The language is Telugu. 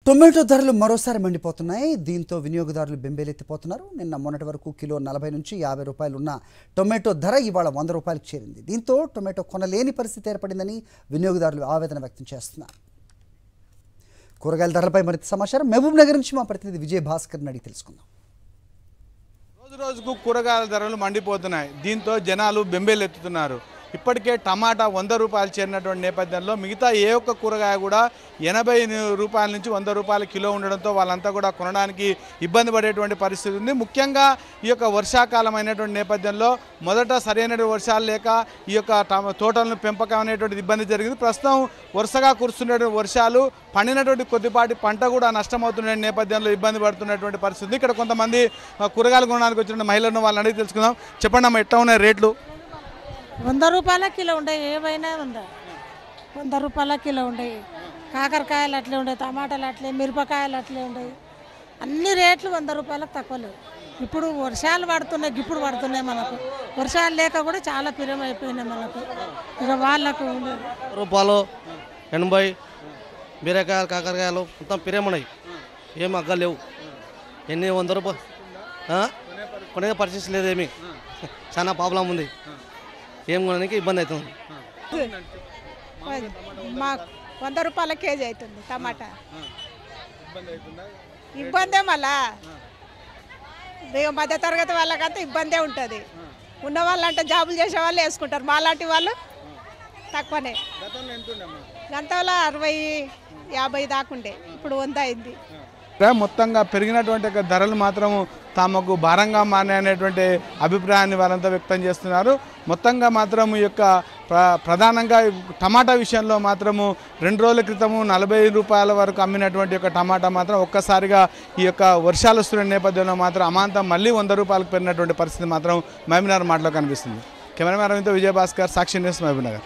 టొమాటో ధరలు మరోసారి మండిపోతున్నాయి. దీంతో వినియోగదారులు బెంబేలెత్తిపోతున్నారు. నిన్న మొన్నటి వరకు కిలో 40 నుంచి 50 రూపాయలు ఉన్న టొమాటో ధర ఇవాళ 100 రూపాయలకు చేరింది. దీంతో టొమాటో కొనలేని పరిస్థితి ఏర్పడిందని వినియోగదారులు ఆవేదన వ్యక్తం చేస్తున్నారు. కూరగాయల ధరలపై మరింత సమాచారం మహబూబ్ నగర్ నుంచి మా ప్రతినిధి విజయ్ భాస్కర్ని అడిగి తెలుసుకుందాం. రోజుకు కూరగాయల ధరలు మండిపోతున్నాయి. దీంతో జనాలు బెంబేలెత్తుతున్నారు. ఇప్పటికే టమాటా 100 రూపాయలు చేరినటువంటి నేపథ్యంలో మిగతా ఏ ఒక్క కూరగాయ కూడా 80 రూపాయల నుంచి 100 రూపాయల కిలో ఉండడంతో వాళ్ళంతా కూడా కొనడానికి ఇబ్బంది పడేటువంటి పరిస్థితి ఉంది. ముఖ్యంగా ఈ యొక్క వర్షాకాలం అయినటువంటి నేపథ్యంలో మొదట సరైన వర్షాలు లేక ఈ యొక్క తోటలను పెంపకం అనేటువంటి ఇబ్బంది జరిగింది. ప్రస్తుతం వరుసగా కురుస్తున్నటువంటి వర్షాలు పండినటువంటి కొద్దిపాటి పంట కూడా నష్టమవుతున్న నేపథ్యంలో ఇబ్బంది పడుతున్నటువంటి పరిస్థితి. ఇక్కడ కొంతమంది కూరగాయలు కొనడానికి వచ్చిన మహిళలను వాళ్ళని అడిగి తెలుసుకుందాం. చెప్పండి అమ్మ, ఎట్లా ఉన్నాయి రేట్లు? 100 రూపాయల కిలో ఉండయి, ఏవైనా ఉందా 100 రూపాయల కిలో ఉండయి. కాకరకాయలు అట్లే ఉండయి, టమాటాలు అట్లే, మిరపకాయలు అట్లే ఉండయి. అన్ని రేట్లు 100 రూపాయలకు తక్కువ లేవు. ఇప్పుడు వర్షాలు పడుతున్నాయి, ఇప్పుడు పడుతున్నాయి. మనకు వర్షాలు లేక కూడా చాలా పిరం అయిపోయినాయి మనకు. ఇక వాళ్ళకు రూపాయలు 80, బీరకాయలు కాకరకాయలు మొత్తం పిరమున్నాయి. ఏం అగ్గలేవు. ఎన్ని 100 రూపాయలు కొనే పరిస్థితి లేదు. ఏమి చాలా ప్రాబ్లం ఉంది. ఏం కొనడానికి ఇబ్బంది అవుతుంది. మాకు 100 రూపాయల కేజీ అవుతుంది టమాటా. ఇబ్బందే మళ్ళా మధ్య తరగతి వాళ్ళకంతా ఇబ్బందే ఉంటుంది. ఉన్న వాళ్ళంటే జాబులు చేసే వాళ్ళు వేసుకుంటారు, మాలాంటి వాళ్ళు తక్కువనే. గంటలో 60-50 దాకుండే, ఇప్పుడు 100 అయింది. మొత్తంగా పెరిగినటువంటి ధరలు మాత్రం తమకు భారంగా మానేటువంటి అభిప్రాయాన్ని వారంతా వ్యక్తం చేస్తున్నారు. మొత్తంగా మాత్రం ఈ యొక్క ప్రధానంగా టమాటా విషయంలో మాత్రము 2 రోజుల క్రితము 40 రూపాయల వరకు అమ్మినటువంటి యొక్క టమాటా మాత్రం ఒక్కసారిగా ఈ యొక్క వర్షాలు వస్తున్న నేపథ్యంలో మాత్రం అమాంతం మళ్ళీ 100 రూపాయలకు పెరిగినటువంటి పరిస్థితి మాత్రం మహబూబ్ నగర్ మాటలో కనిపిస్తుంది. కెమెరామెన్ విజయ్ భాస్కర్, సాక్షి న్యూస్, మహబూబ్ నగర్.